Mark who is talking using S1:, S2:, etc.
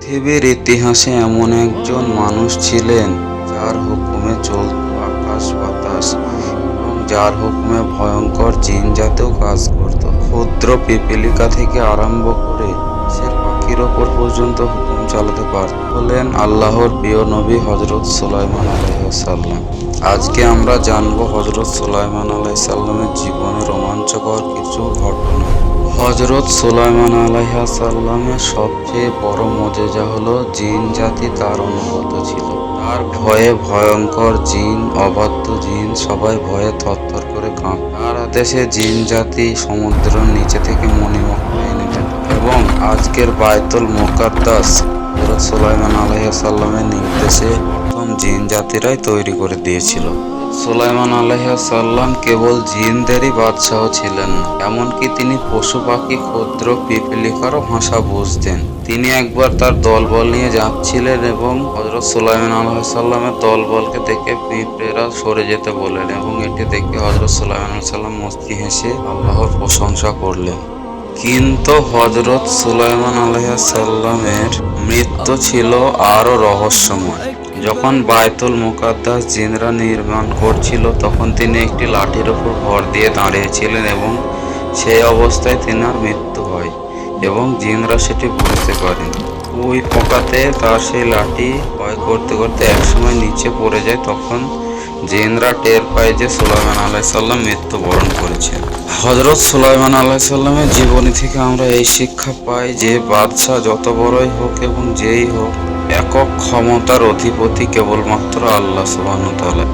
S1: পৃথিবীর ইতিহাসে এমন একজন মানুষ ছিলেন যার হুকুমে চলত আকাশ বাতাস এবং যার হুকুমে ভয়ঙ্কর জিন জাতীয় কাজ করত। ক্ষুদ্র পিপীলিকা থেকে আরম্ভ করে সে পাখির ওপর পর্যন্ত হুকুম চালাতে পারত। হলেন আল্লাহর প্রিয় নবী হযরত সুলাইমান আলাইহিসসালাম। আজকে আমরা জানবো হযরত সুলাইমান আলাইহিসসালামের জীবনে রোমাঞ্চকর কিছু ঘটনা। হযরত সুলাইমান আলাইহিসসালামের সবচেয়ে বড় মুজিজা হলো জিন জাতি তার অনুগত ছিল। তার ভয়ে ভয়ঙ্কর জিন, অবাধ্য জিন সবাই ভয়ে থরথর করে কাঁপত। তার আদেশে জিন জাতি সমুদ্রের নিচে থেকে মণিমুক্তা এনে দিত এবং আজকের বায়তুল মুকাদ্দাস হযরত সুলাইমান আলাইহিসসালামের নির্দেশে প্রথম জিন জাতিরাই তৈরি করে দিয়েছিল। সুলাইমান আলাইহিসসালাম কেবল জিনদেরই বাদশাহ ছিলেন না, এমনকি তিনি পশু পাখি ক্ষুদ্র পিপীলিকারও ভাষা বুঝতেন। তিনি একবার তার দলবল নিয়ে যাচ্ছিলেন এবং হযরত সুলাইমান আলাইহিসসালামের দলবলকে দেখে পিঁপড়েরা সরে যেতে বললেন এবং এটি দেখে হযরত সুলাইমান আলাইহিসসালাম মুচকি হেসে আল্লাহর প্রশংসা করলেন। কিন্তু হযরত সুলাইমান আলাইহিসসালামের মৃত্যু ছিল আরো রহস্যময়। যখন বায়তুল মুকাদ্দাস জিনরা নির্মাণ করছিল তখন তিনি একটি লাঠির উপর ভর দিয়ে দাঁড়িয়েছিলেন এবং সেই অবস্থায় তিনার মৃত্যু হয় এবং জিনরা সেটি বুঝতে পারেন। ওই পোকাতে তার সেই লাঠি ভয় করতে করতে একসময় নিচে পড়ে যায়। তখন জিনরা টের পায় যে সুলাইমান আলাইহিসসালাম মৃত্যুবরণ করেছেন। হযরত সুলাইমান আলাইহিসসালামের জীবনী থেকে আমরা এই শিক্ষা পাই যে বাদশা যত বড়ই হোক এবং যেই হোক, একক ক্ষমতার অধিপতি কেবলমাত্র আল্লাহ সুবহানাহু ওয়া তাআলা।